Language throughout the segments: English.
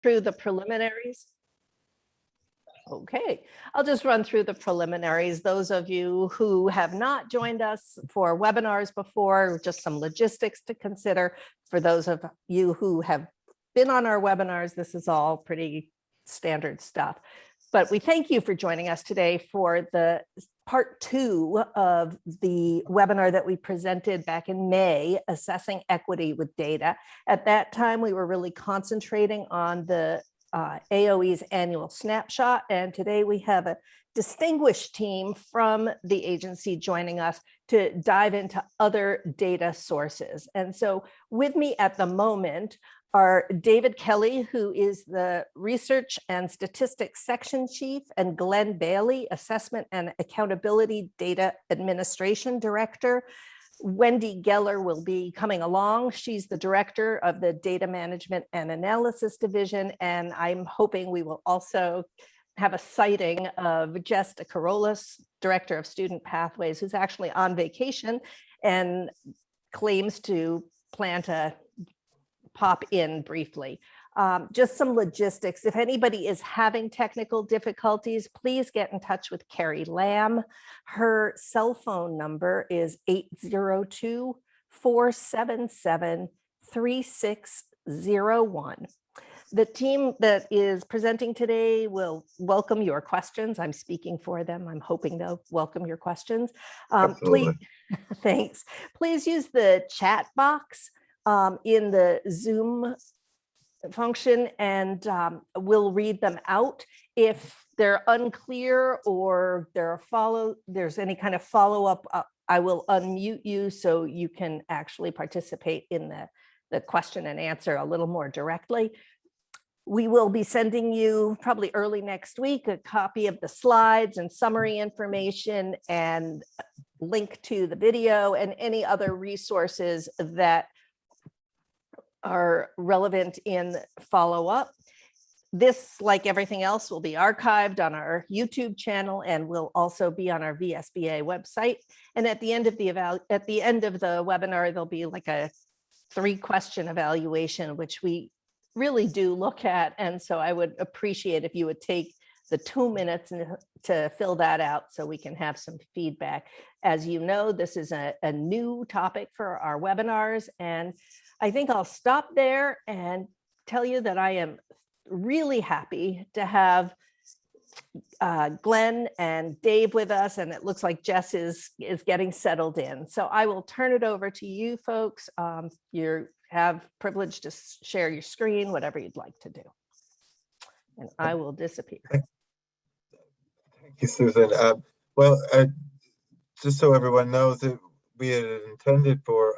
through the preliminaries? Okay, I'll just run through the preliminaries. Those of you who have not joined us for webinars before, just some logistics to consider. For those of you who have been on our webinars, this is all pretty standard stuff. But we thank you for joining us today for the part 2 of the webinar that we presented back in May, Assessing Equity with Data. At that time, we were really concentrating on the AOE's annual snapshot, and today we have a distinguished team from the agency joining us to dive into other data sources. And so with me at the moment are David Kelly, who is the Research and Statistics Section Chief, and Glenn Bailey, Assessment and Accountability Data Administration Director. Wendy Geller will be coming along. She's the Director of the Data Management and Analysis Division, and I'm hoping we will also have a sighting of Jesta Carolis, Director of Student Pathways, who's actually on vacation and claims to plan to pop in briefly. Just some logistics. If anybody is having technical difficulties, please get in touch with Carrie Lamb. Her cell phone number is 802-477-3601. The team that is presenting today will welcome your questions. I'm speaking for them. I'm hoping they'll welcome your questions. Please, thanks. Please use the chat box in the Zoom function, and we'll read them out. If they're unclear or there's any kind of follow-up, I will unmute you so you can actually participate in the question and answer a little more directly. We will be sending you probably early next week a copy of the slides and summary information and link to the video and any other resources that are relevant in follow-up. This, like everything else, will be archived on our YouTube channel and will also be on our VSBA website. And at the end of the webinar, there'll be like a 3-question evaluation, which we really do look at. And so I would appreciate if you would take the 2 minutes to fill that out so we can have some feedback. As you know, this is a new topic for our webinars, and I think I'll stop there and tell you that I am really happy to have Glenn and Dave with us, and it looks like Jess is getting settled in. So I will turn it over to you folks. You have privilege to share your screen, whatever you'd like to do. And I will disappear. Thank you, Susan. Just so everyone knows, that we had intended for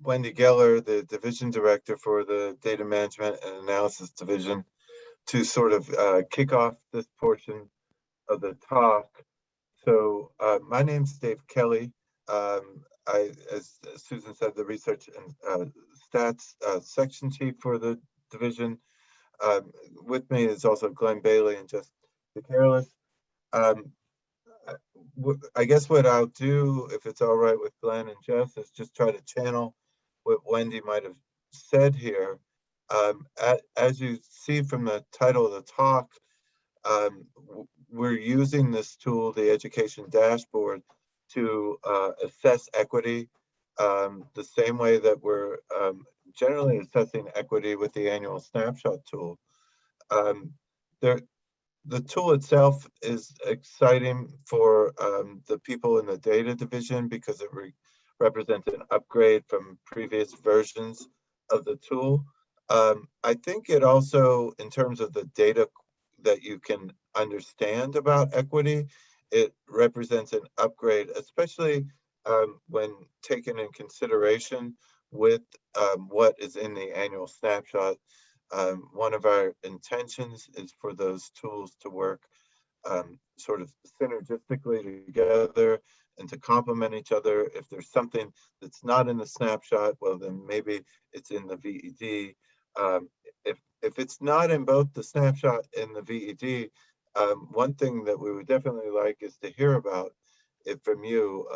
Wendy Geller, the division director for the Data Management and Analysis Division, to sort of kick off this portion of the talk. So my name's Dave Kelly. As Susan said, the Research and Stats Section Chief for the division. With me is also Glenn Bailey and Jesta Carolis. I guess what I'll do, if it's all right with Glenn and Jess, is just try to channel what Wendy might have said here. As you see from the title of the talk, we're using this tool, the Education Dashboard, to assess equity the same way that we're generally assessing equity with the annual snapshot tool. The tool itself is exciting for the people in the data division because it represents an upgrade from previous versions of the tool. I think it also, in terms of the data that you can understand about equity, it represents an upgrade, especially when taken in consideration with what is in the annual snapshot. One of our intentions is for those tools to work sort of synergistically together and to complement each other. If there's something that's not in the snapshot, well, then maybe it's in the VED. If it's not in both the snapshot and the VED, one thing that we would definitely like is to hear about it from you.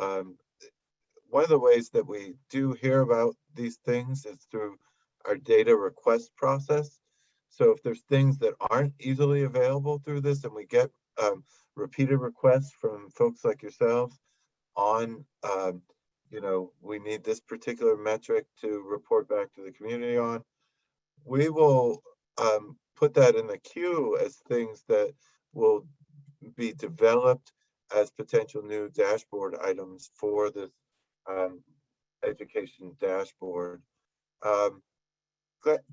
One of the ways that we do hear about these things is through our data request process. So if there's things that aren't easily available through this, and we get repeated requests from folks like yourselves on, we need this particular metric to report back to the community on, we will put that in the queue as things that will be developed as potential new dashboard items for this education dashboard.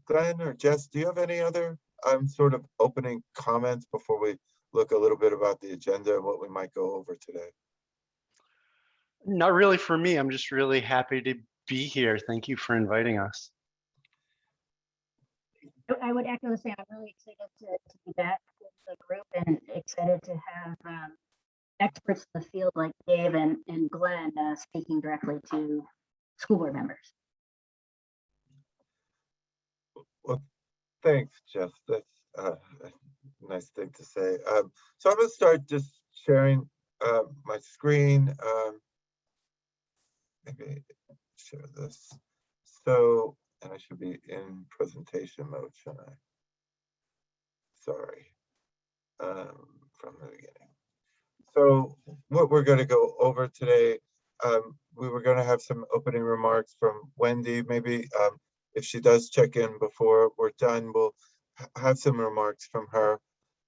Glenn or Jess, do you have any other sort of opening comments before we look a little bit about the agenda and what we might go over today? Not really for me. I'm just really happy to be here. Thank you for inviting us. I would echo the same. I'm really excited to be back with the group and excited to have experts in the field like Dave and Glenn speaking directly to school board members. Well, thanks, Jeff. That's a nice thing to say. So I'm going to start just sharing my screen. Maybe share this. So, and I should be in presentation mode, shouldn't I? Sorry, from the beginning. So what we're going to go over today, we were going to have some opening remarks from Wendy. Maybe if she does check in before we're done, we'll have some remarks from her.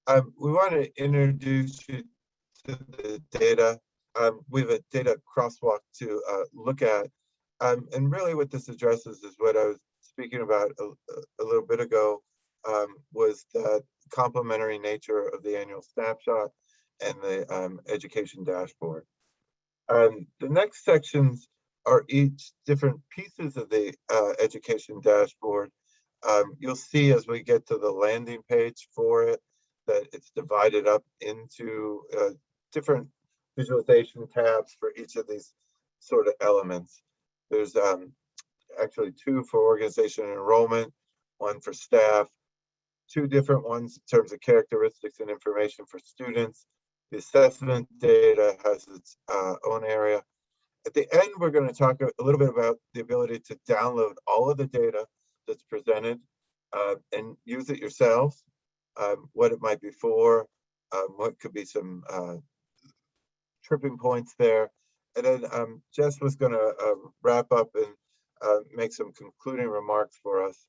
We want to introduce you to the data. We have a data crosswalk to look at. And really what this addresses is what I was speaking about a little bit ago, was the complementary nature of the annual snapshot and the education dashboard. The next sections are each different pieces of the education dashboard. You'll see as we get to the landing page for it that it's divided up into different visualization tabs for each of these sort of elements. There's actually 2 for organization and enrollment, 1 for staff, 2 different ones in terms of characteristics and information for students. The assessment data has its own area. At the end, we're going to talk a little bit about the ability to download all of the data that's presented and use it yourself, what it might be for, what could be some tripping points there. And then Jess was going to wrap up and make some concluding remarks for us.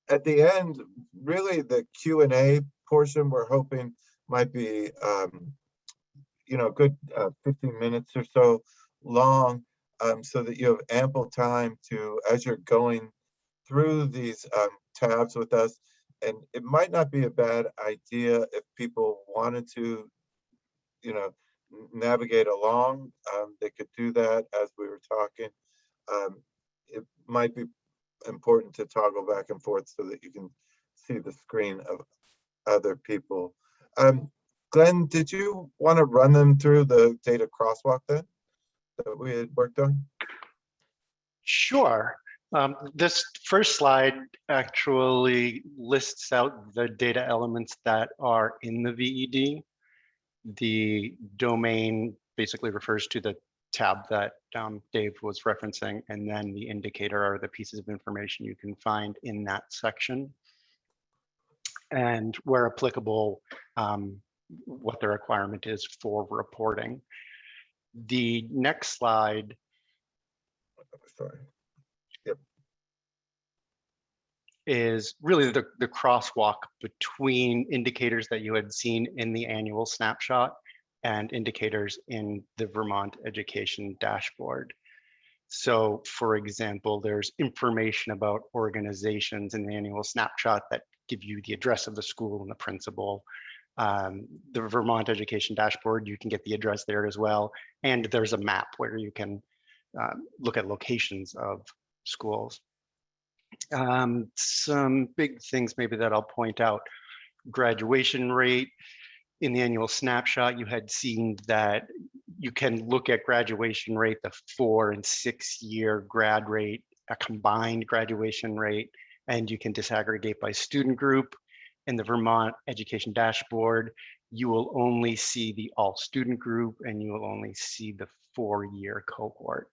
At the end, really the Q&A portion we're hoping might be a good 15 minutes or so long, so that you have ample time to, as you're going through these tabs with us. And it might not be a bad idea if people wanted to, navigate along. They could do that as we were talking. It might be important to toggle back and forth so that you can see the screen of other people. Glenn, did you want to run them through the data crosswalk then that we had worked on? Sure. This first slide actually lists out the data elements that are in the VED. The domain basically refers to the tab that Dave was referencing, and then the indicator are the pieces of information you can find in that section. And where applicable, what the requirement is for reporting. The next slide is really the crosswalk between indicators that you had seen in the annual snapshot and indicators in the Vermont Education Dashboard. So for example, there's information about organizations in the annual snapshot that give you the address of the school and the principal. The Vermont Education Dashboard, you can get the address there as well. And there's a map where you can look at locations of schools. Some big things maybe that I'll point out. Graduation rate. In the annual snapshot, you had seen that you can look at graduation rate, the 4 and 6 year grad rate, a combined graduation rate, and you can disaggregate by student group. In the Vermont Education Dashboard, you will only see the all student group and you will only see the 4-year cohort.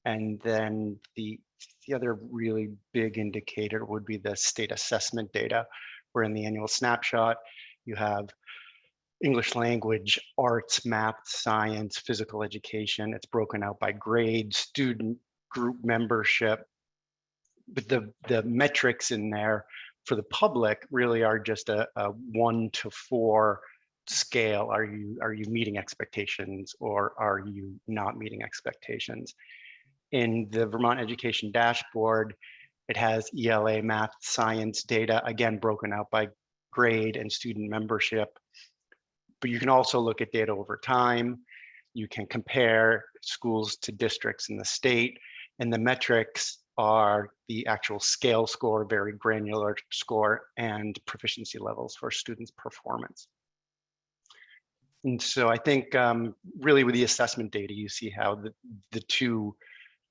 And then the the other really big indicator would be the state assessment data, where in the annual snapshot, you have English language, arts, math, science, physical education. It's broken out by grade, student group membership. But the metrics in there for the public really are just a 1 to 4 scale. Are you meeting expectations, or are you not meeting expectations? In the Vermont Education Dashboard, it has ELA, math, science data, again, broken out by grade and student membership. But you can also look at data over time. You can compare schools to districts in the state, and the metrics are the actual scale score, very granular score, and proficiency levels for students' performance. And so I think really with the assessment data, you see how the two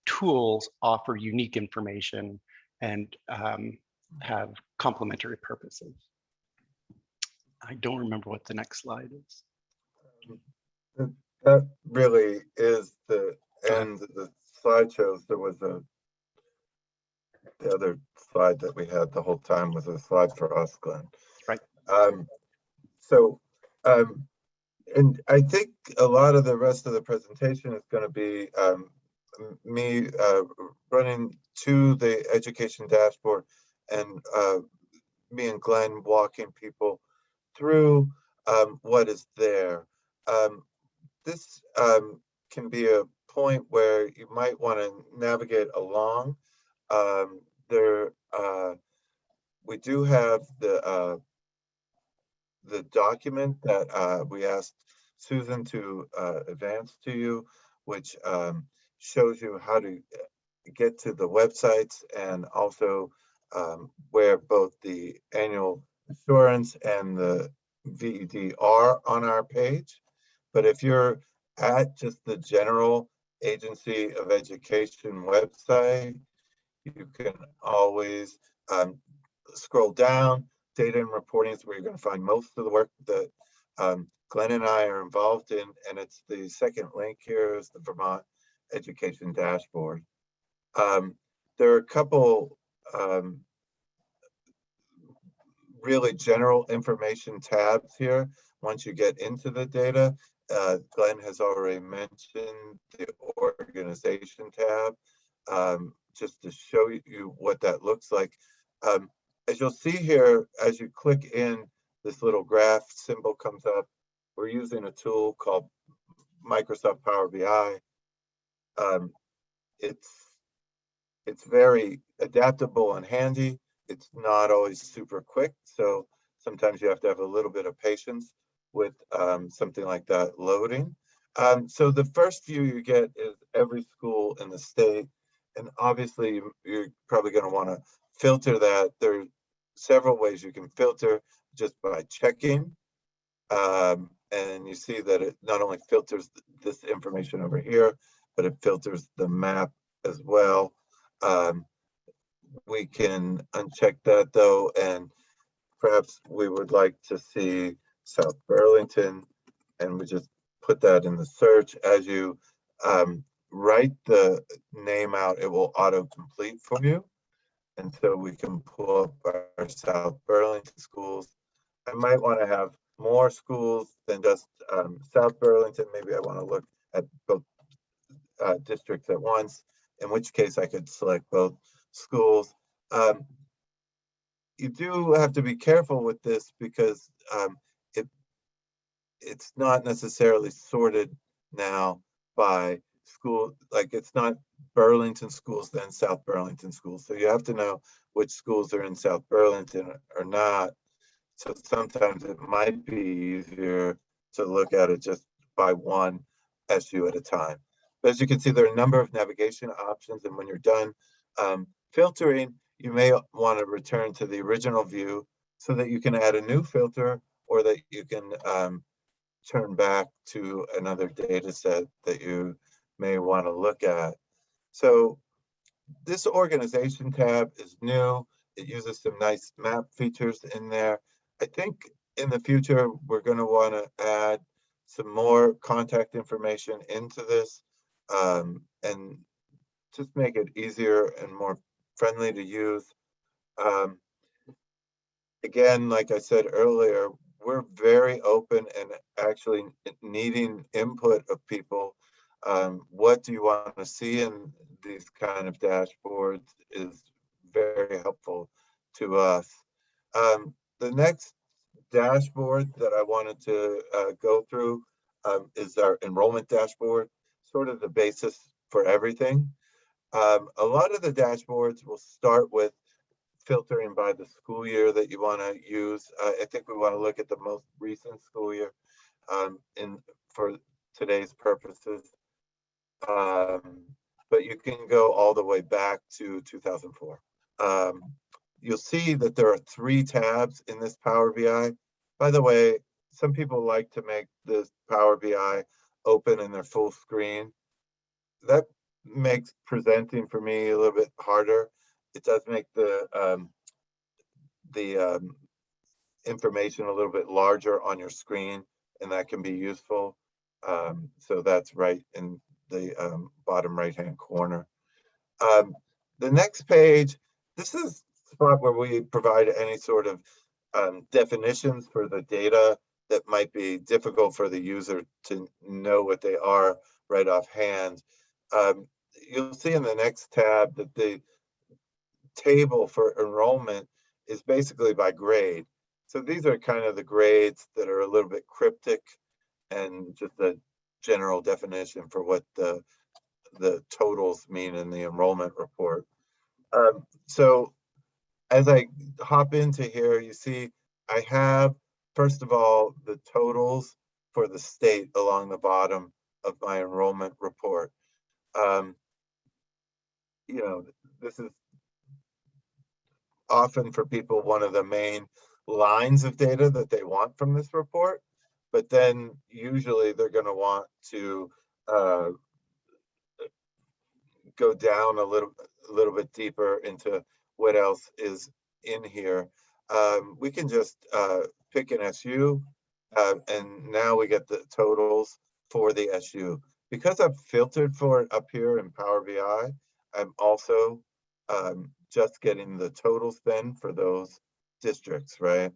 tools offer unique information and have complementary purposes. I don't remember what the next slide is. That really is the end of the slideshows. There was the other slide that we had the whole time was a slide for us, Glenn. Right. And I think a lot of the rest of the presentation is going to be me running to the education dashboard and me and Glenn walking people through what is there. This can be a point where you might want to navigate along. We do have the document that we asked Susan to advance to you, which shows you how to get to the websites and also where both the annual assurance and the VED are on our page. But if you're at just the general Agency of Education website, you can always scroll down. Data and reporting is where you're going to find most of the work that Glenn and I are involved in, and it's the second link here is the Vermont Education Dashboard. There are a couple really general information tabs here. Once you get into the data, Glenn has already mentioned the organization tab, just to show you what that looks like. As you'll see here, as you click in, this little graph symbol comes up. We're using a tool called Microsoft Power BI. It's very adaptable and handy. It's not always super quick, so sometimes you have to have a little bit of patience with something like that loading. So the first view you get is every school in the state, and obviously you're probably going to want to filter that. There are several ways you can filter just by checking, and you see that it not only filters this information over here, but it filters the map as well. We can uncheck that though, and perhaps we would like to see South Burlington, and we just put that in the search. As you write the name out, it will auto-complete for you. And so we can pull up our South Burlington schools. I might want to have more schools than just South Burlington. Maybe I want to look at both districts at once, in which case I could select both schools. You do have to be careful with this because it's not necessarily sorted now by school. Like it's not Burlington schools, then South Burlington schools. So you have to know which schools are in South Burlington or not. So sometimes it might be easier to look at it just by one SU at a time. But as you can see, there are a number of navigation options. And when you're done filtering, you may want to return to the original view so that you can add a new filter, or that you can turn back to another data set that you may want to look at. So this organization tab is new. It uses some nice map features in there. I think in the future, we're going to want to add some more contact information into this and just make it easier and more friendly to use. Again, like I said earlier, we're very open and actually needing input of people. What do you want to see in these kind of dashboards is very helpful to us. The next dashboard that I wanted to go through is our enrollment dashboard, sort of the basis for everything. A lot of the dashboards will start with filtering by the school year that you want to use. I think we want to look at the most recent school year for today's purposes. But you can go all the way back to 2004. You'll see that there are 3 tabs in this Power BI. By the way, some people like to make this Power BI open in their full screen. That makes presenting for me a little bit harder. It does make the information a little bit larger on your screen, and that can be useful. So that's right in the bottom right-hand corner. The next page, this is the spot where we provide any sort of definitions for the data that might be difficult for the user to know what they are right offhand. You'll see in the next tab that the table for enrollment is basically by grade. So these are kind of the grades that are a little bit cryptic and just a general definition for what the totals mean in the enrollment report. So as I hop into here, you see I have, first of all, the totals for the state along the bottom of my enrollment report. You know, this is often for people one of the main lines of data that they want from this report, but then usually they're going to want to go down a little bit deeper into what else is in here. We can just pick an SU, and now we get the totals for the SU. Because I've filtered for it up here in Power BI, I'm also just getting the totals then for those districts, right?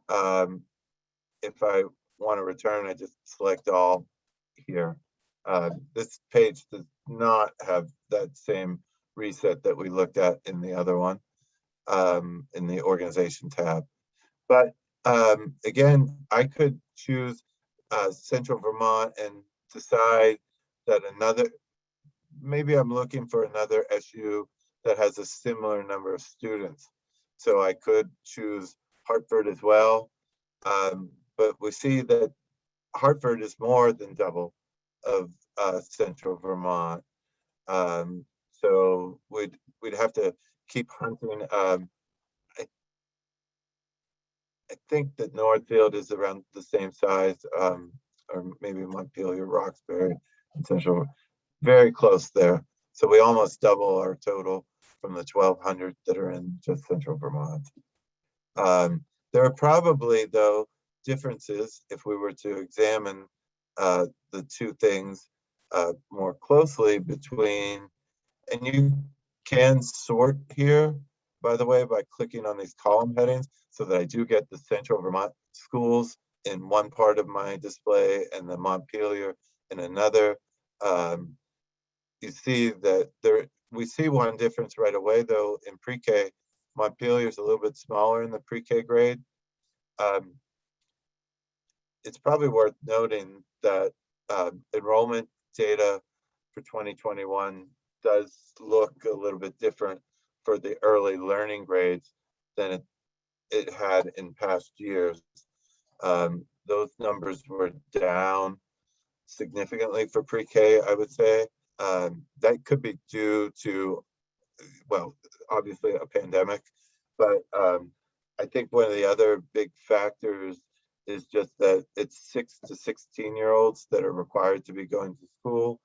If I want to return, I just select all here. This page does not have that same reset that we looked at in the other one, in the organization tab. But again, I could choose Central Vermont and decide that maybe I'm looking for another SU that has a similar number of students. So I could choose Hartford as well. But we see that Hartford is more than double of Central Vermont. So we'd have to keep hunting. I think that Northfield is around the same size, or maybe Montpelier, Roxbury, and Central, very close there. So we almost double our total from the 1,200 that are in just Central Vermont. There are probably, though, differences if we were to examine the two things more closely between, and you can sort here, by the way, by clicking on these column headings so that I do get the Central Vermont schools in one part of my display and the Montpelier in another. You see that we see one difference right away, though. In pre-K, Montpelier is a little bit smaller in the pre-K grade. It's probably worth noting that enrollment data for 2021 does look a little bit different for the early learning grades than it had in past years. Those numbers were down significantly for pre-K, I would say. That could be due to, well, obviously a pandemic, but I think one of the other big factors is just that it's 6 to 16-year-olds that are required to be going to school.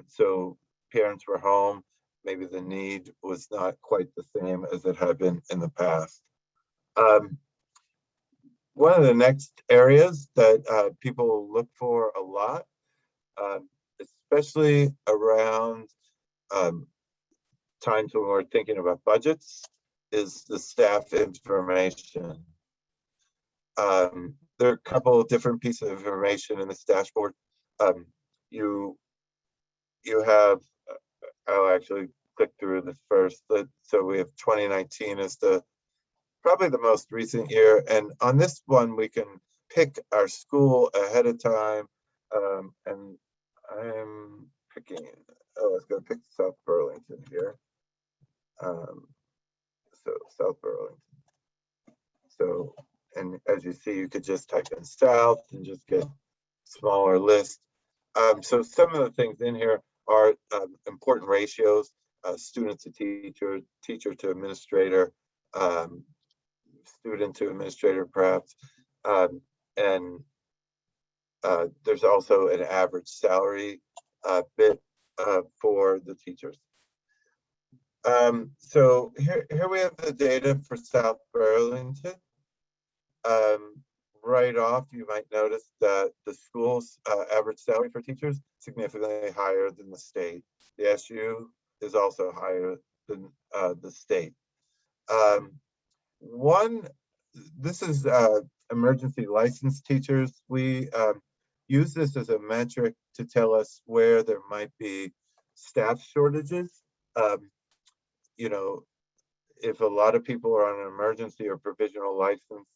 So parents were home. Maybe the need was not quite the same as it had been in the past. One of the next areas that people look for a lot, especially around times when we're thinking about budgets is the staff information. There are a couple of different pieces of information in this dashboard. You have, I'll actually click through this first. So we have 2019 as probably the most recent year. And on this one, we can pick our school ahead of time. And I'm picking, I was going to pick South Burlington here. So South Burlington. So, and as you see, you could just type in South and just get smaller list. So some of the things in here are important ratios, student to teacher, teacher to administrator, student to administrator perhaps, and there's also an average salary bit for the teachers. So here we have the data for South Burlington. Right off, you might notice that the school's average salary for teachers significantly higher than the state. The SU is also higher than the state. This is emergency licensed teachers. We use this as a metric to tell us where there might be staff shortages. You know, if a lot of people are on an emergency or provisional license,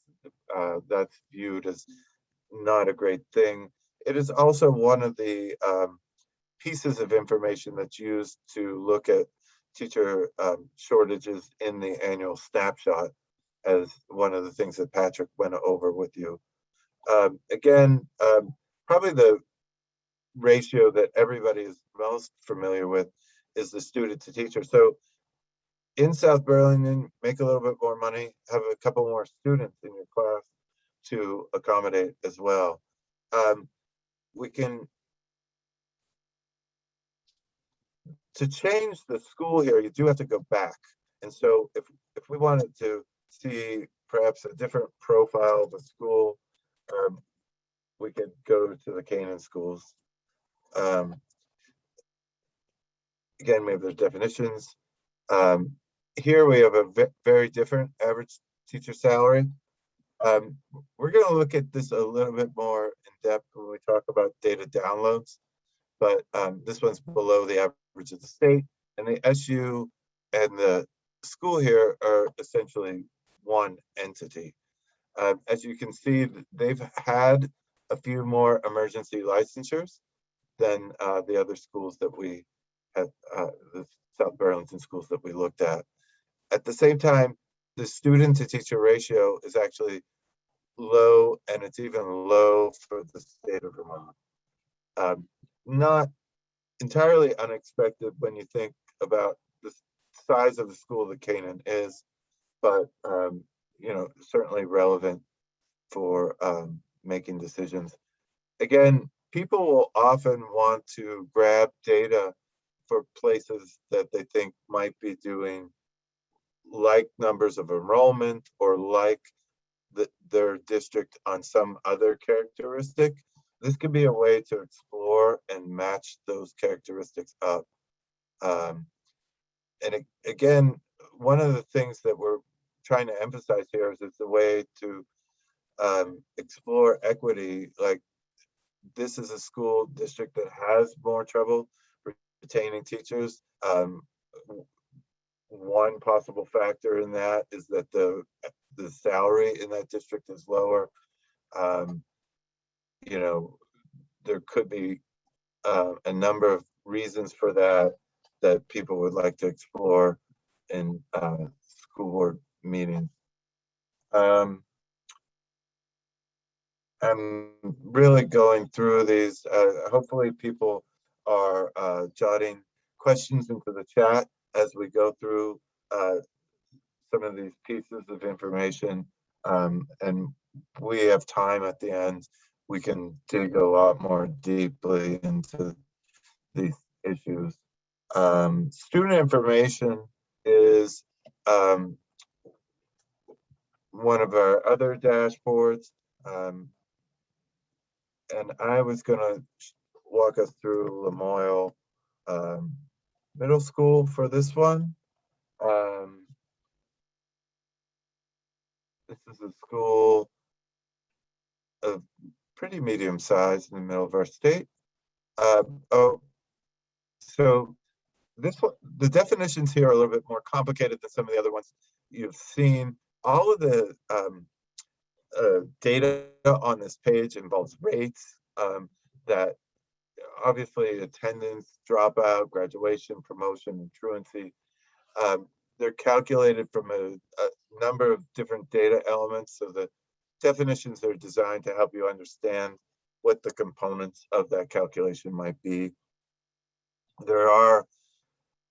that's viewed as not a great thing. It is also one of the pieces of information that's used to look at teacher shortages in the annual snapshot, as one of the things that Patrick went over with you. Again, probably the ratio that everybody is most familiar with is the student to teacher. So in South Burlington, make a little bit more money, have a couple more students in your class to accommodate as well. We can, to change the school here, you do have to go back. And so if we wanted to see perhaps a different profile of the school, we could go to the Canaan schools. Again, we have their definitions. Here we have a very different average teacher salary. We're going to look at this a little bit more in depth when we talk about data downloads, but this one's below the average of the state, and the SU and the school here are essentially one entity. As you can see, they've had a few more emergency licensures than the other schools that we had, the South Burlington schools that we looked at. At the same time, the student to teacher ratio is actually low, and it's even low for the state of Vermont. Not entirely unexpected when you think about the size of the school that Canaan is, but you know, certainly relevant for making decisions. Again, people will often want to grab data for places that they think might be doing like numbers of enrollment or like their district on some other characteristic. This could be a way to explore and match those characteristics up. And again, one of the things that we're trying to emphasize here is it's a way to explore equity. Like, this is a school district that has more trouble retaining teachers. One possible factor in that is that the salary in that district is lower. You know, there could be a number of reasons for that people would like to explore in school board meetings. I'm really going through these. Hopefully people are jotting questions into the chat as we go through some of these pieces of information, and we have time at the end. We can dig a lot more deeply into these issues. Student information is one of our other dashboards, and I was going to walk us through Lamoille middle school for this one. This is a school of pretty medium size in the middle of our state. So this one, the definitions here are a little bit more complicated than some of the other ones you've seen. All of the data on this page involves rates that obviously attendance, dropout, graduation, promotion, and truancy. They're calculated from a number of different data elements. So the definitions are designed to help you understand what the components of that calculation might be. There are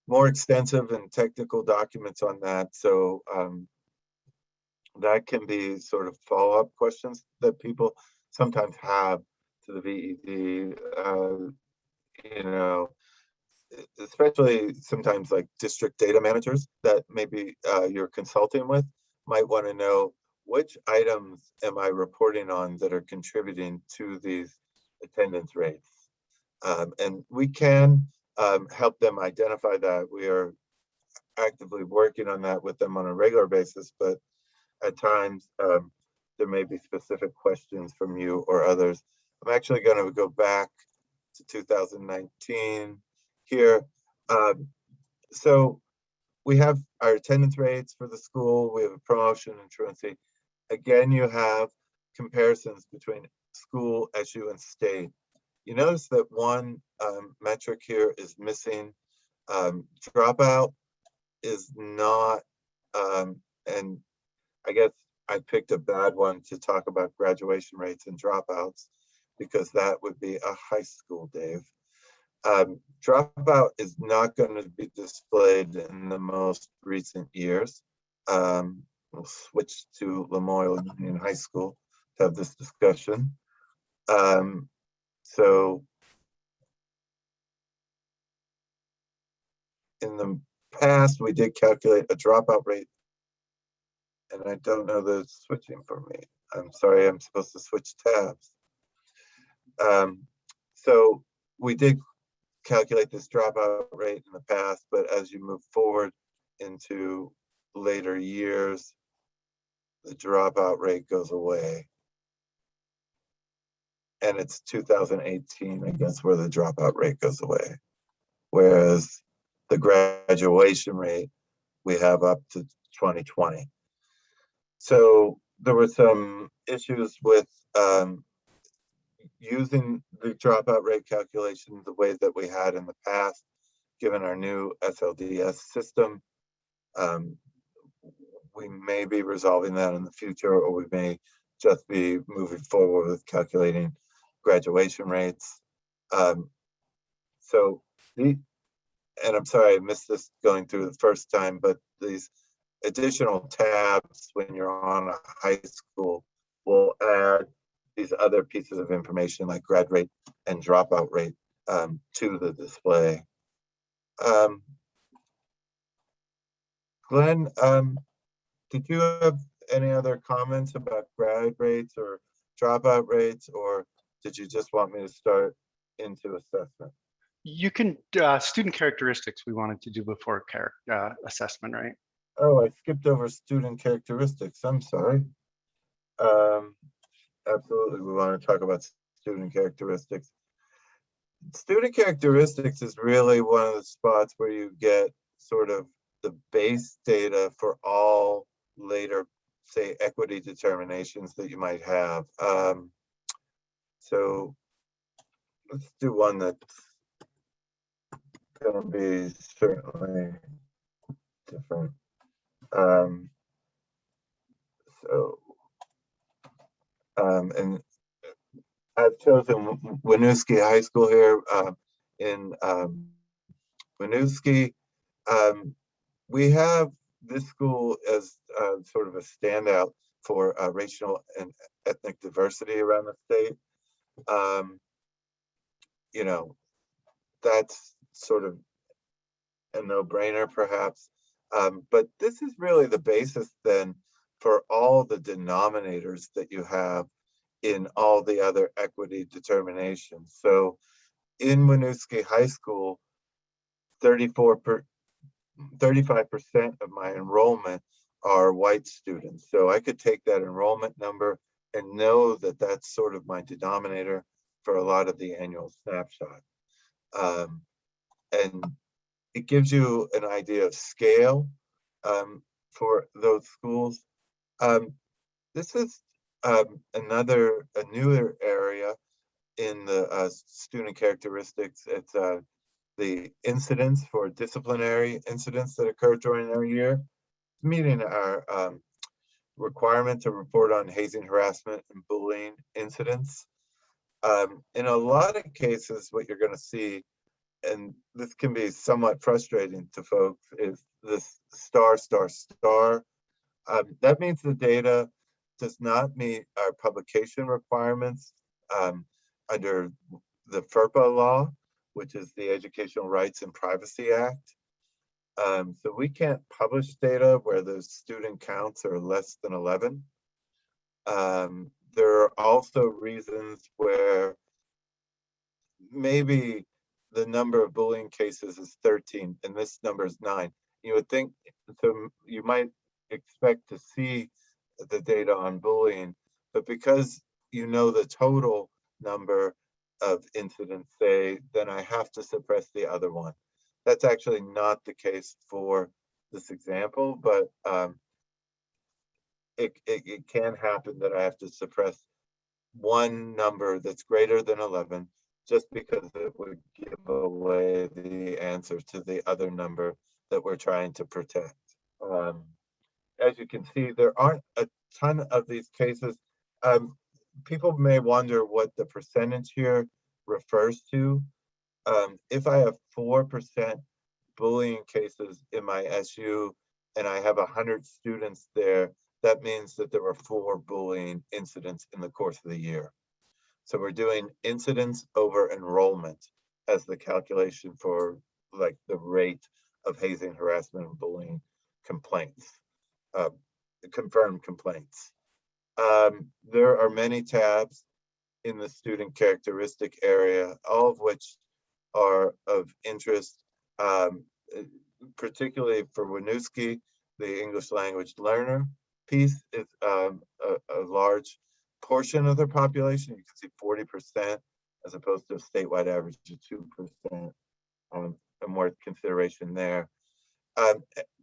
more extensive and technical documents on that. So that can be sort of follow-up questions that people sometimes have to the VED, you know, especially sometimes like district data managers that maybe you're consulting with might want to know which items am I reporting on that are contributing to these attendance rates. And we can help them identify that. We are actively working on that with them on a regular basis, but at times there may be specific questions from you or others. I'm actually going to go back to 2019 here. So we have our attendance rates for the school. We have a promotion and truancy. Again, you have comparisons between school, SU, and state. You notice that one metric here is missing. Dropout is not, and I guess I picked a bad one to talk about graduation rates and dropouts because that would be a high school, Dave. Dropout is not going to be displayed in the most recent years. We'll switch to Lamoille Union High School to have this discussion. So in the past, we did calculate a dropout rate, and I don't know the switching for me. I'm sorry, I'm supposed to switch tabs. So we did calculate this dropout rate in the past, but as you move forward into later years, the dropout rate goes away. And it's 2018, I guess, where the dropout rate goes away. Whereas the graduation rate, we have up to 2020. So there were some issues with using the dropout rate calculation the way that we had in the past, given our new SLDS system. We may be resolving that in the future, or we may just be moving forward with calculating graduation rates. And I'm sorry I missed this going through the first time, but these additional tabs when you're on a high school will add these other pieces of information like grad rate and dropout rate to the display. Glenn, did you have any other comments about grad rates or dropout rates, or did you just want me to start into assessment? You can, student characteristics we wanted to do before assessment, right? Oh, I skipped over student characteristics. I'm sorry. Absolutely, we want to talk about student characteristics. Student characteristics is really one of the spots where you get sort of the base data for all later, say, equity determinations that you might have. So let's do one that's going to be certainly different. And I've chosen Winooski High School here in Winooski. We have this school as sort of a standout for racial and ethnic diversity around the state. You know, that's sort of a no-brainer perhaps, but this is really the basis then for all the denominators that you have in all the other equity determinations. So in Winooski High School, 35% of my enrollment are white students. So I could take that enrollment number and know that that's sort of my denominator for a lot of the annual snapshot. And it gives you an idea of scale for those schools. This is a newer area in the student characteristics. It's the incidents for disciplinary incidents that occur during our year, meeting our requirement to report on hazing, harassment, and bullying incidents. In a lot of cases, what you're going to see, and this can be somewhat frustrating to folks, is this star, star, star. That means the data does not meet our publication requirements under the FERPA law, which is the Educational Rights and Privacy Act. So we can't publish data where the student counts are less than 11. There are also reasons where maybe the number of bullying cases is 13 and this number is 9. You would think, so you might expect to see the data on bullying, but because you know the total number of incidents, say, then I have to suppress the other one. That's actually not the case for this example, but it can happen that I have to suppress one number that's greater than 11 just because it would give away the answer to the other number that we're trying to protect. As you can see, there aren't a ton of these cases. People may wonder what the percentage here refers to. If I have 4% bullying cases in my SU and I have 100 students there, that means that there were 4 bullying incidents in the course of the year. So we're doing incidents over enrollment as the calculation for like the rate of hazing, harassment, and bullying complaints, confirmed complaints. There are many tabs in the student characteristic area, all of which are of interest, particularly for Winooski. The English language learner piece is a large portion of their population. You can see 40% as opposed to a statewide average of 2%, and more consideration there.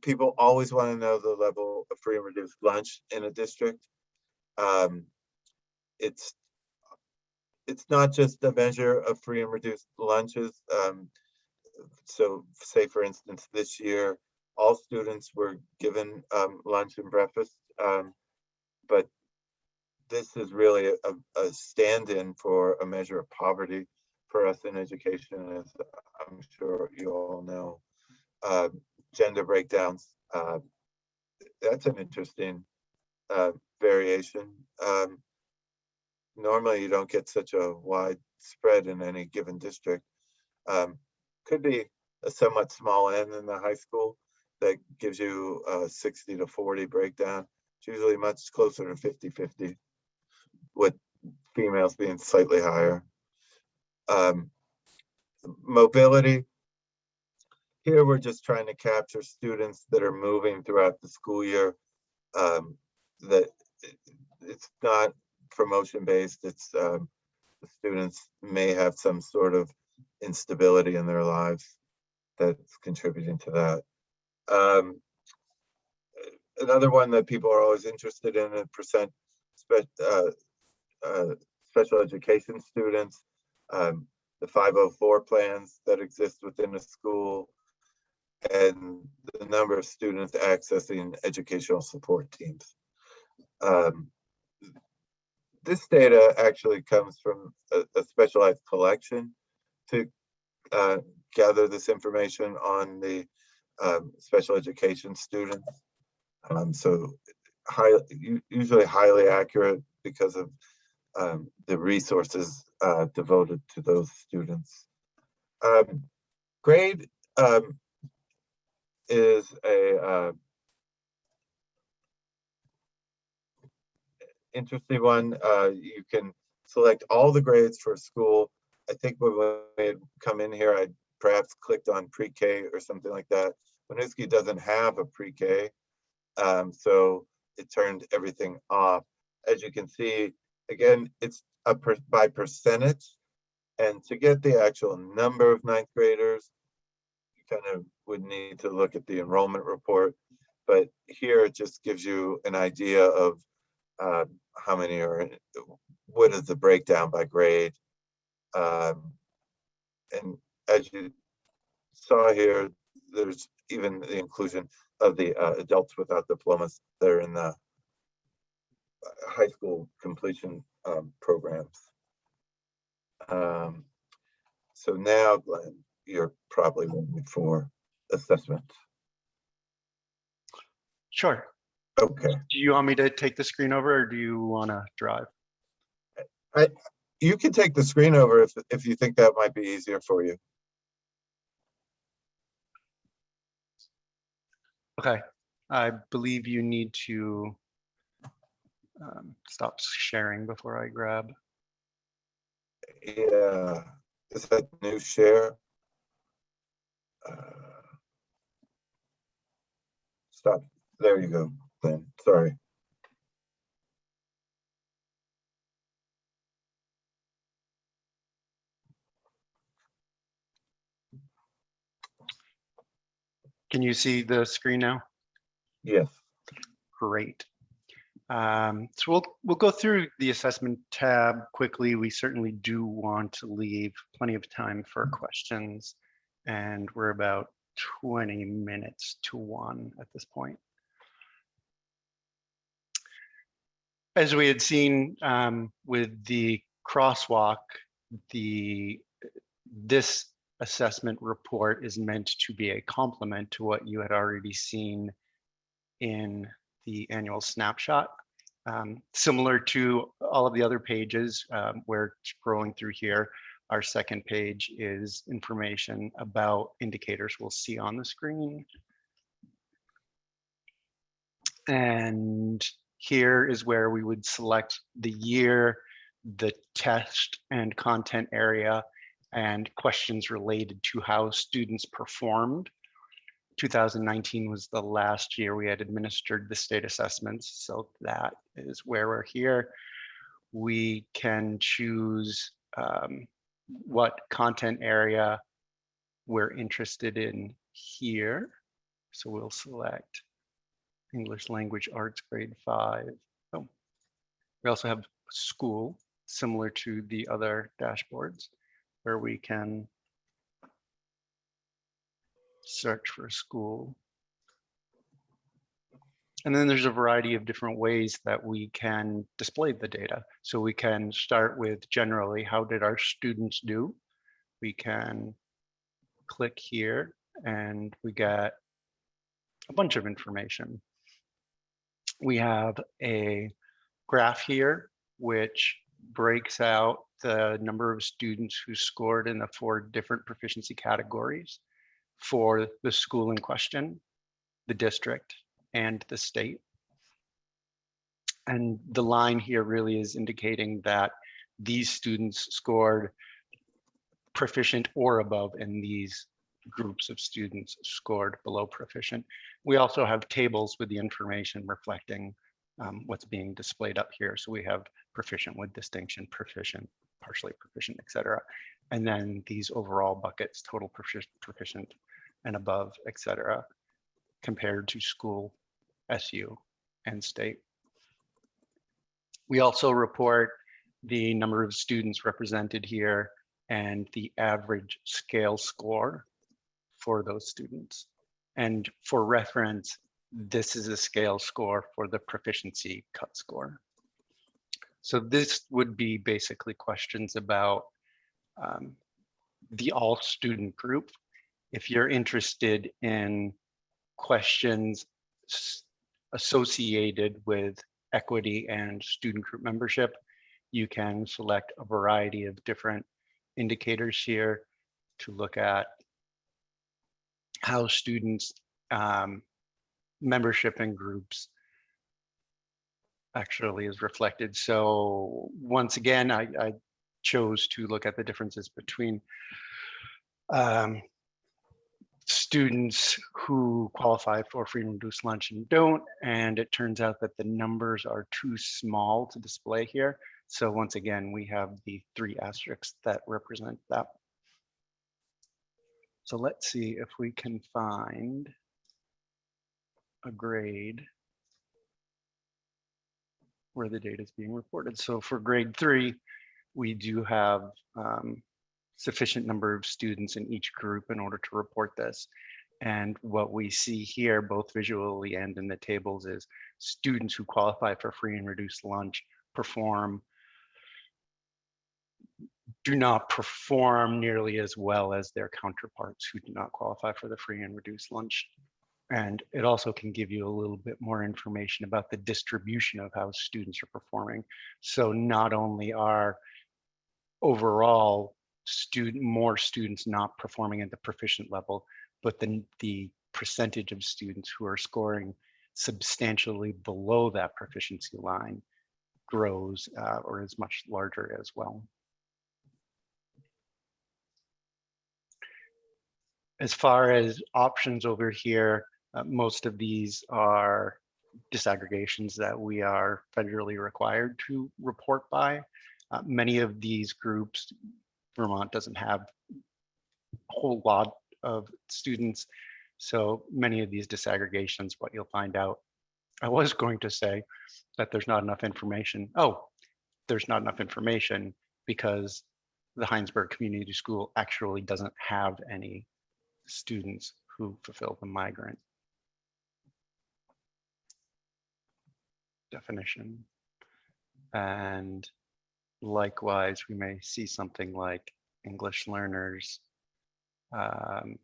People always want to know the level of free and reduced lunch in a district. It's not just a measure of free and reduced lunches. So say, for instance, this year, all students were given lunch and breakfast, but this is really a stand-in for a measure of poverty for us in education, as I'm sure you all know. Gender breakdowns, that's an interesting variation. Normally you don't get such a wide spread in any given district. Could be a somewhat small n in the high school that gives you a 60 to 40 breakdown. It's usually much closer to 50-50, with females being slightly higher. Mobility. Here we're just trying to capture students that are moving throughout the school year. That it's not promotion based. It's the students may have some sort of instability in their lives that's contributing to that. Another one that people are always interested in is percent special education students, the 504 plans that exist within a school, and the number of students accessing educational support teams. This data actually comes from a specialized collection to gather this information on the special education students. So usually highly accurate because of the resources devoted to those students. Grade is a interesting one. You can select all the grades for a school. I think when we come in here, I perhaps clicked on pre-K or something like that. Winooski doesn't have a pre-K, so it turned everything off. As you can see, again, it's by percentage. And to get the actual number of ninth graders, you kind of would need to look at the enrollment report. But here it just gives you an idea of how many are, what is the breakdown by grade. And as you saw here, there's even the inclusion of the adults without diplomas that are in the high school completion programs. So now, Glenn, you're probably looking for assessment. Sure. Okay. Do you want me to take the screen over, or do you want to drive? You can take the screen over if you think that might be easier for you. Okay. I believe you need to stop sharing before I grab. Yeah. Is that new share? Stop. There you go, Glenn. Sorry. Can you see the screen now? Yes. Great. So we'll go through the assessment tab quickly. We certainly do want to leave plenty of time for questions, and we're about 20 minutes to 1 at this point. As we had seen with the crosswalk, this assessment report is meant to be a complement to what you had already seen in the annual snapshot. Similar to all of the other pages, we're scrolling through here. Our second page is information about indicators we'll see on the screen. And here is where we would select the year, the test and content area, and questions related to how students performed. 2019 was the last year we had administered the state assessments, so that is where we're here. We can choose what content area we're interested in here. So we'll select English Language Arts grade 5. Oh, we also have school, similar to the other dashboards, where we can search for school. And then there's a variety of different ways that we can display the data. So we can start with generally, how did our students do? We can click here and we get a bunch of information. We have a graph here, which breaks out the number of students who scored in the 4 different proficiency categories for the school in question, the district, and the state. And the line here really is indicating that these students scored proficient or above, and these groups of students scored below proficient. We also have tables with the information reflecting what's being displayed up here. So we have proficient with distinction, proficient, partially proficient, etc. And then these overall buckets, total proficient and above, etc., compared to school, SU, and state. We also report the number of students represented here and the average scale score for those students. And for reference, this is a scale score for the proficiency cut score. So this would be basically questions about the all student group. If you're interested in questions associated with equity and student group membership, you can select a variety of different indicators here to look at how students' membership in groups actually is reflected. So once again, I chose to look at the differences between students who qualify for free and reduced lunch and don't, and it turns out that the numbers are too small to display here. So once again, we have the 3 asterisks that represent that. So let's see if we can find a grade where the data is being reported. So for grade 3, we do have sufficient number of students in each group in order to report this. And what we see here, both visually and in the tables, is students who qualify for free and reduced lunch do not perform nearly as well as their counterparts who do not qualify for the free and reduced lunch. And it also can give you a little bit more information about the distribution of how students are performing. So not only are overall more students not performing at the proficient level, but the percentage of students who are scoring substantially below that proficiency line grows or is much larger as well. As far as options over here, most of these are disaggregations that we are federally required to report by. Many of these groups, Vermont doesn't have a whole lot of students, so many of these disaggregations, what you'll find out, I was going to say that there's not enough information. Oh, there's not enough information because the Heinsberg Community School actually doesn't have any students who fulfill the migrant definition. And likewise, we may see something like English learners. The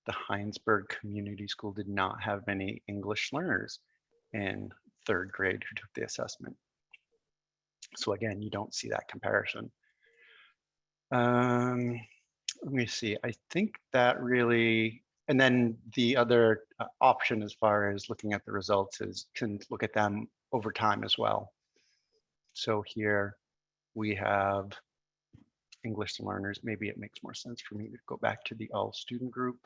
Heinsberg Community School did not have any English learners in 3rd grade who took the assessment. So again, you don't see that comparison. Let me see, I think that really, and then the other option as far as looking at the results is can look at them over time as well. So here we have English learners. Maybe it makes more sense for me to go back to the all student group.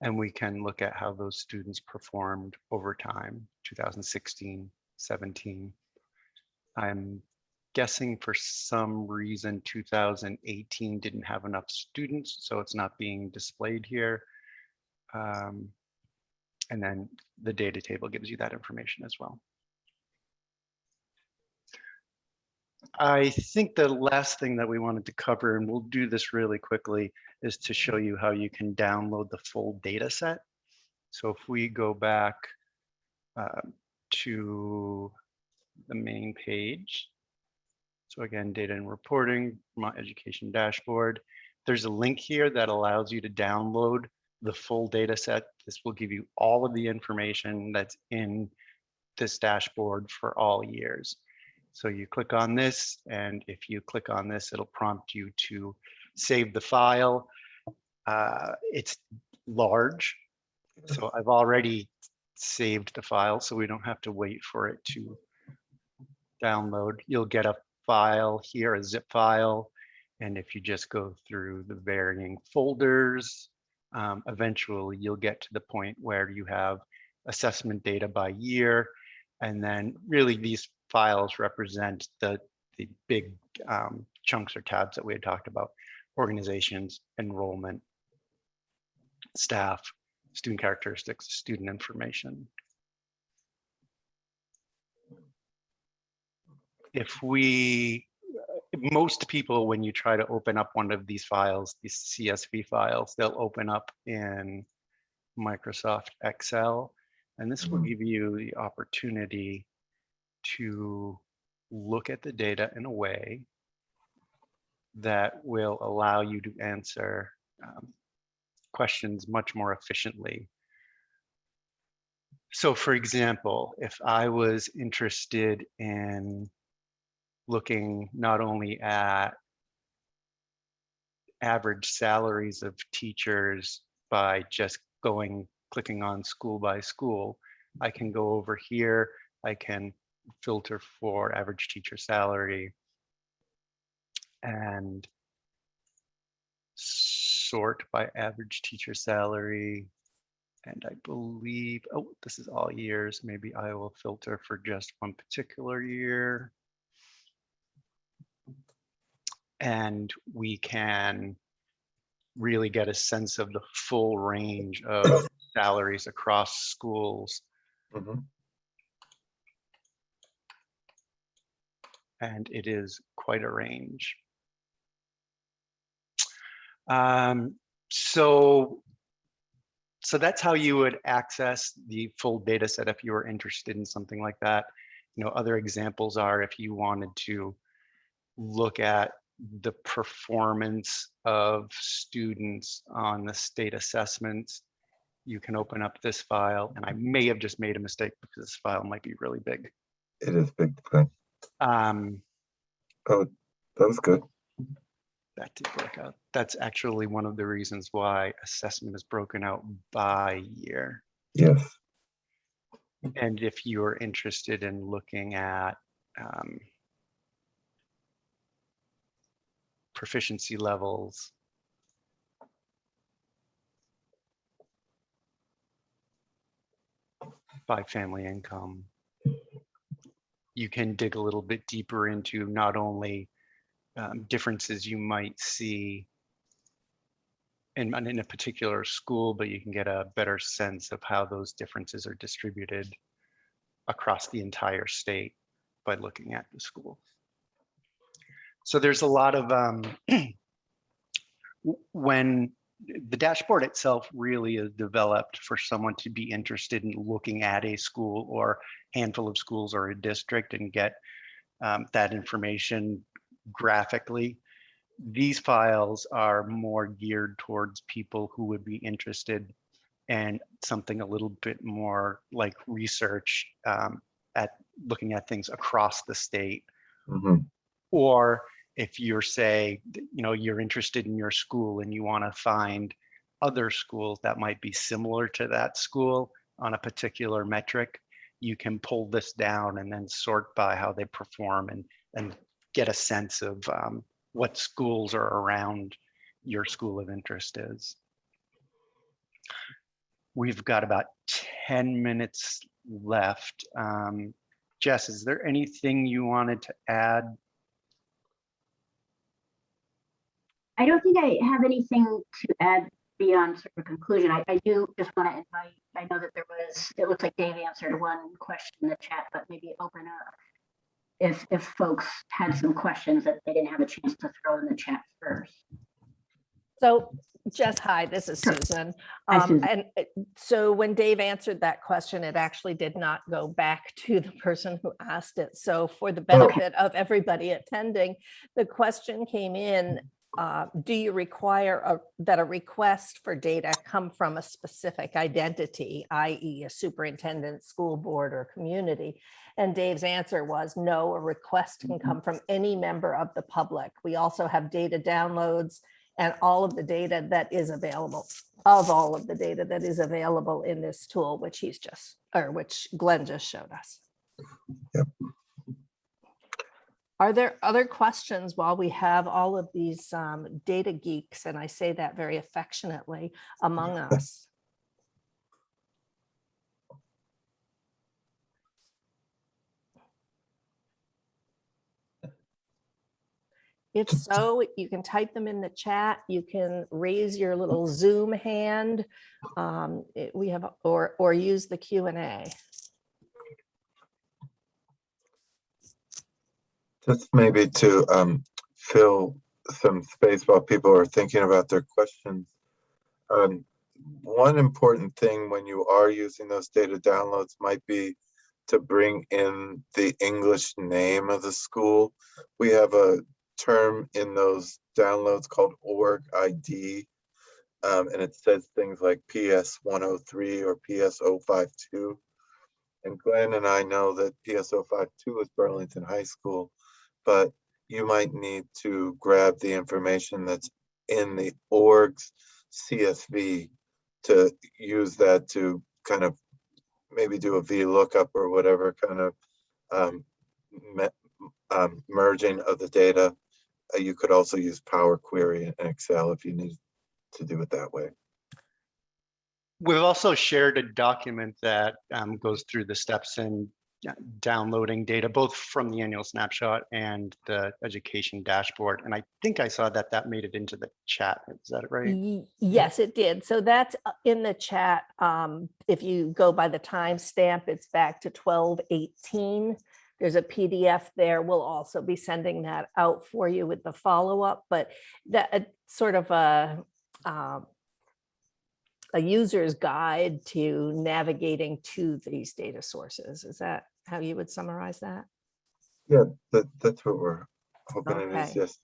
And we can look at how those students performed over time, 2016, 17. I'm guessing for some reason 2018 didn't have enough students, so it's not being displayed here. And then the data table gives you that information as well. I think the last thing that we wanted to cover, and we'll do this really quickly, is to show you how you can download the full data set. So if we go back to the main page. So again, data and reporting, Vermont Education Dashboard. There's a link here that allows you to download the full data set. This will give you all of the information that's in this dashboard for all years. So you click on this, and if you click on this, it'll prompt you to save the file. It's large, so I've already saved the file, so we don't have to wait for it to download. You'll get a file here, a zip file, and if you just go through the varying folders, eventually you'll get to the point where you have assessment data by year, and then really these files represent the big chunks or tabs that we had talked about: organizations, enrollment, staff, student characteristics, student information. Most people, when you try to open up one of these files, these CSV files, they'll open up in Microsoft Excel, and this will give you the opportunity to look at the data in a way that will allow you to answer questions much more efficiently. So for example, if I was interested in looking not only at average salaries of teachers by just clicking on school by school, I can go over here. I can filter for average teacher salary and sort by average teacher salary. And I believe, oh, this is all years. Maybe I will filter for just one particular year. And we can really get a sense of the full range of salaries across schools. Mhm. And it is quite a range. So that's how you would access the full data set if you were interested in something like that. You know, other examples are if you wanted to look at the performance of students on the state assessments, you can open up this file. And I may have just made a mistake because this file might be really big. It is big. Okay. Oh, that was good. That did work out. That's actually one of the reasons why assessment is broken out by year. Yes. And if you're interested in looking at proficiency levels, by family income, you can dig a little bit deeper into not only differences you might see in a particular school, but you can get a better sense of how those differences are distributed across the entire state by looking at the school. So there's a lot of, when the dashboard itself really is developed for someone to be interested in looking at a school or handful of schools or a district and get that information graphically. These files are more geared towards people who would be interested in something a little bit more like research at looking at things across the state. Mm-hmm. Or if you're, say, you know, you're interested in your school and you want to find other schools that might be similar to that school on a particular metric, you can pull this down and then sort by how they perform and get a sense of what schools are around your school of interest is. We've got about 10 minutes left. Jess, is there anything you wanted to add? I don't think I have anything to add beyond sort of a conclusion. I do just want to invite, I know that there was, it looks like Dave answered one question in the chat, but maybe open up if folks had some questions that they didn't have a chance to throw in the chat first. So Jess, hi, this is Susan. Hi, Susan. And so when Dave answered that question, it actually did not go back to the person who asked it. So for the benefit of everybody attending, the question came in, do you require that a request for data come from a specific identity, i.e. a superintendent, school board, or community? And Dave's answer was no, a request can come from any member of the public. We also have data downloads and all of the data that is available, in this tool, which which Glenn just showed us. Yep. Are there other questions while we have all of these data geeks, and I say that very affectionately, among us? If so, you can type them in the chat. You can raise your little Zoom hand. We have, or use the Q&A. Just maybe to fill some space while people are thinking about their questions. One important thing when you are using those data downloads might be to bring in the English name of the school. We have a term in those downloads called org ID, and it says things like PS 103 or PS 052. And Glenn and I know that PS 052 is Burlington High School, but you might need to grab the information that's in the org's CSV to use that to kind of maybe do a VLOOKUP or whatever kind of merging of the data. You could also use Power Query in Excel if you need to do it that way. We've also shared a document that goes through the steps in downloading data, both from the annual snapshot and the education dashboard. And I think I saw that that made it into the chat. Is that right? Yes, it did. So that's in the chat. If you go by the timestamp, it's back to 12/18. There's a PDF there. We'll also be sending that out for you with the follow-up, but that sort of a user's guide to navigating to these data sources. Is that how you would summarize that? Yeah, that's what we're hoping it is, Okay. yes.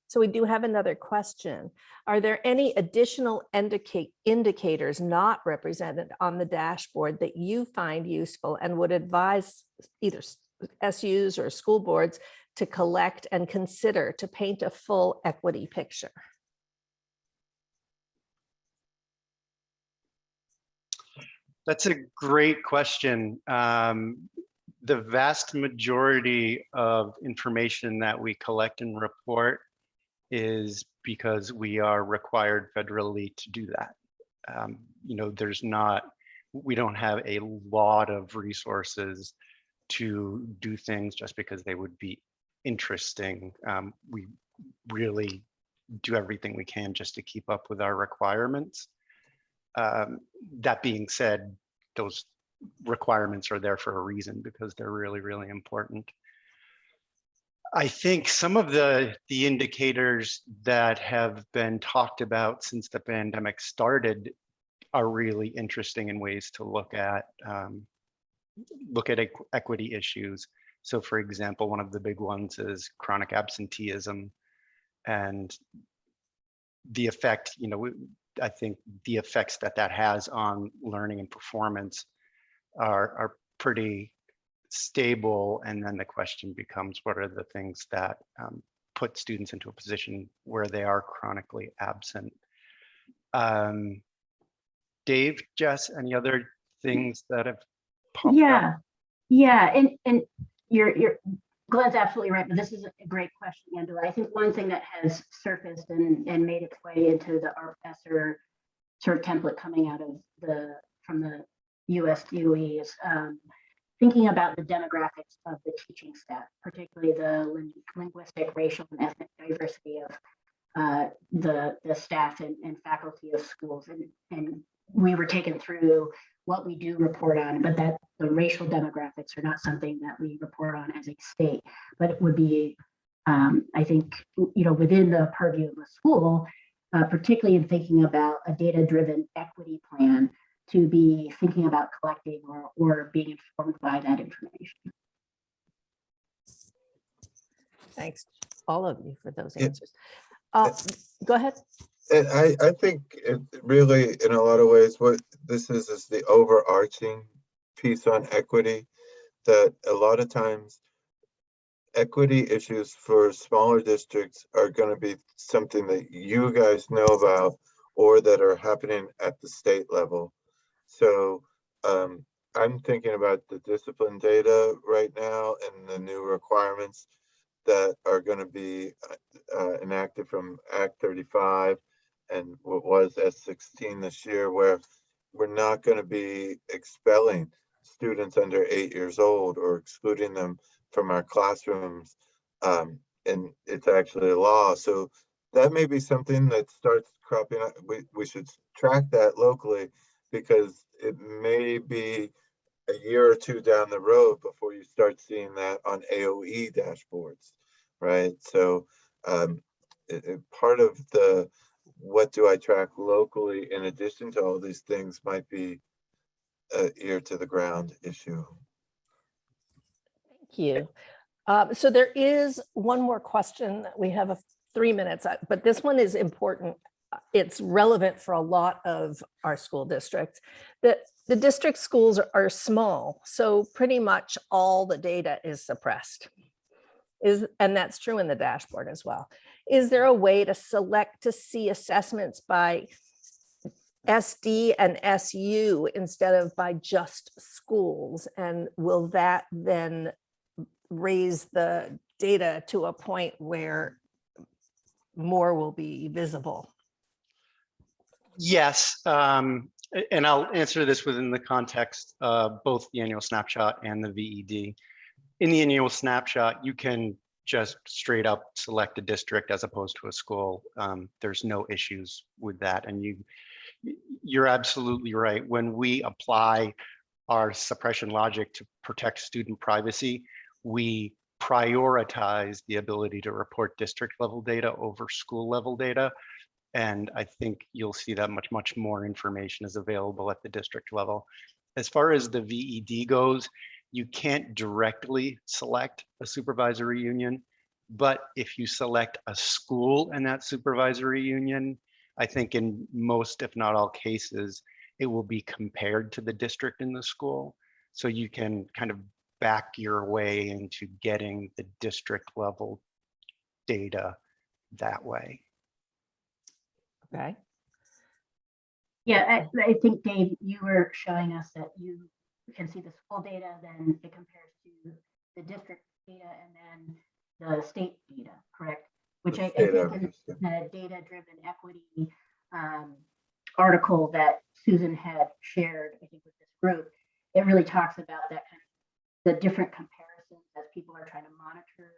So we do have another question. Are there any additional indicators not represented on the dashboard that you find useful and would advise either SUs or school boards to collect and consider to paint a full equity picture? That's a great question. The vast majority of information that we collect and report is because we are required federally to do that. We don't have a lot of resources to do things just because they would be interesting. We really do everything we can just to keep up with our requirements. That being said, those requirements are there for a reason because they're really, really important. I think some of the indicators that have been talked about since the pandemic started are really interesting in ways to look at equity issues. So for example, one of the big ones is chronic absenteeism, and the effect, I think the effects that has on learning and performance are pretty stable. And then the question becomes, what are the things that put students into a position where they are chronically absent? Dave, Jess, any other things that have popped up? Yeah, and you're Glenn's absolutely right, but this is a great question, Angela. I think one thing that has surfaced and made its way into the ARPESR sort of template coming out of from the US DOE is thinking about the demographics of the teaching staff, particularly the linguistic, racial, and ethnic diversity of the staff and faculty of schools. And we were taken through what we do report on, but that the racial demographics are not something that we report on as a state, but it would be, I think, within the purview of the school, particularly in thinking about a data-driven equity plan, to be thinking about collecting or being informed by that information. Thanks, all of you, for those answers. Go ahead. And I think it really, in a lot of ways, what this is the overarching piece on equity, that a lot of times equity issues for smaller districts are going to be something that you guys know about or that are happening at the state level. So I'm thinking about the discipline data right now and the new requirements that are going to be enacted from Act 35 and what was S16 this year, where we're not going to be expelling students under 8 years old or excluding them from our classrooms, and it's actually a law. So that may be something that starts cropping up. We should track that locally, because it may be a year or two down the road before you start seeing that on AOE dashboards, right? So part of the what do I track locally in addition to all these things might be an ear to the ground issue. Thank you. So there is one more question. We have 3 minutes, but this one is important. It's relevant for a lot of our school districts. The district schools are small, so pretty much all the data is suppressed. And that's true in the dashboard as well. Is there a way to select to see assessments by SD and SU instead of by just schools? And will that then raise the data to a point where more will be visible? Yes, and I'll answer this within the context of both the annual snapshot and the VED. In the annual snapshot, you can just straight up select a district as opposed to a school. There's no issues with that. And you're absolutely right. When we apply our suppression logic to protect student privacy, we prioritize the ability to report district level data over school level data. And I think you'll see that much more information is available at the district level. As far as the VED goes, you can't directly select a supervisory union, but if you select a school in that supervisory union, I think in most, if not all cases, it will be compared to the district in the school. So you can kind of back your way into getting the district level data that way. Okay. Yeah, I think, Dave, you were showing us that you can see the school data, then it compares to the district data and then the state data, correct? Which I think in the data-driven equity article that Susan had shared, I think, with this group, it really talks about that kind of the different comparisons as people are trying to monitor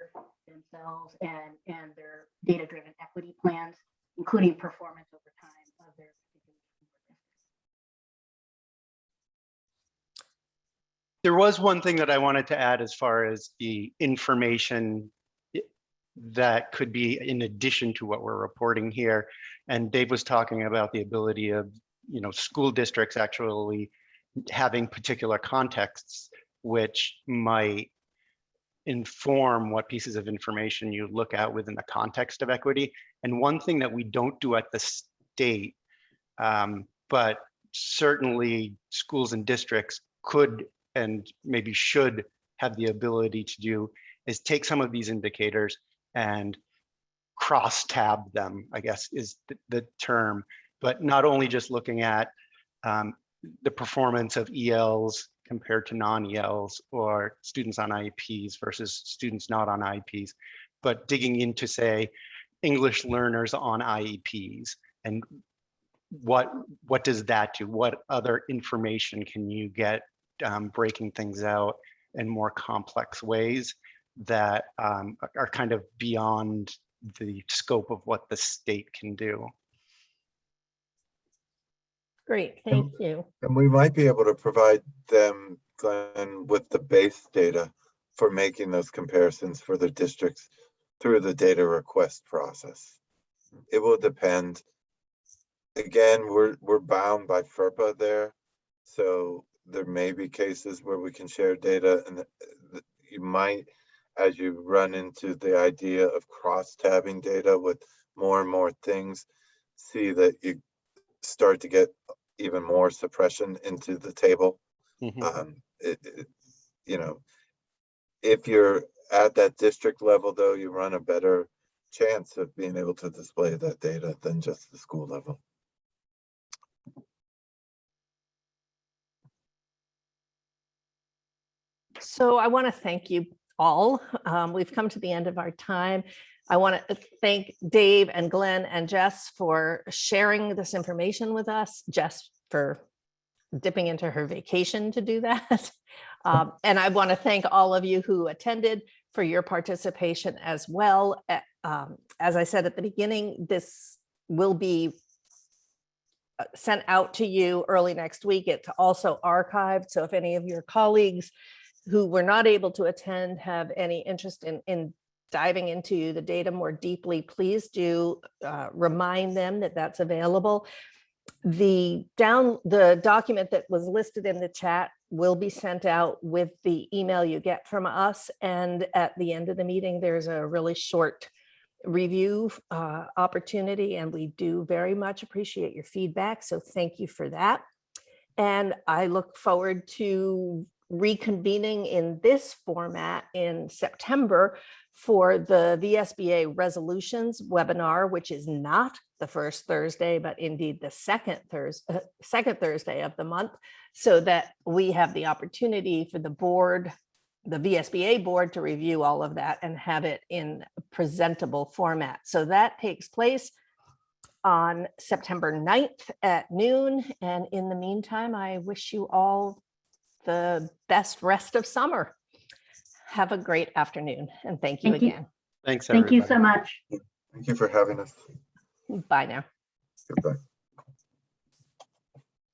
themselves and their data-driven equity plans, including performance over time of their particular school district. There was one thing that I wanted to add as far as the information that could be in addition to what we're reporting here. And Dave was talking about the ability of, school districts actually having particular contexts which might inform what pieces of information you look at within the context of equity. And one thing that we don't do at the state, but certainly schools and districts could and maybe should have the ability to do, is take some of these indicators and cross tab them, I guess is the term, but not only just looking at the performance of ELs compared to non-ELs or students on IEPs versus students not on IEPs, but digging into, say, English learners on IEPs and what does that do? What other information can you get breaking things out in more complex ways that are kind of beyond the scope of what the state can do. Great, thank you. And we might be able to provide them, Glenn, with the base data for making those comparisons for the districts through the data request process. It will depend. Again, we're bound by FERPA there. So there may be cases where we can share data, and you might, as you run into the idea of cross-tabbing data with more and more things, see that you start to get even more suppression into the table. Mm-hmm. If you're at that district level, though, you run a better chance of being able to display that data than just the school level. So I want to thank you all. We've come to the end of our time. I want to thank Dave and Glenn and Jess for sharing this information with us. Jess for dipping into her vacation to do that. And I want to thank all of you who attended for your participation as well. As I said at the beginning, this will be sent out to you early next week. It's also archived. So if any of your colleagues who were not able to attend have any interest in diving into the data more deeply, please do remind them that that's available. The document that was listed in the chat will be sent out with the email you get from us. And at the end of the meeting, there's a really short review opportunity, and we do very much appreciate your feedback. So thank you for that. And I look forward to reconvening in this format in September for the VSBA resolutions webinar, which is not the first Thursday, but indeed the second Thursday of the month, so that we have the opportunity for the board, the VSBA board, to review all of that and have it in a presentable format. So that takes place on September 9th at noon. And in the meantime, I wish you all the best rest of summer. Have a great afternoon, and thank you Thank you. again. Thanks, Thank everybody. you so much. Thank you for having us. Bye now. Goodbye.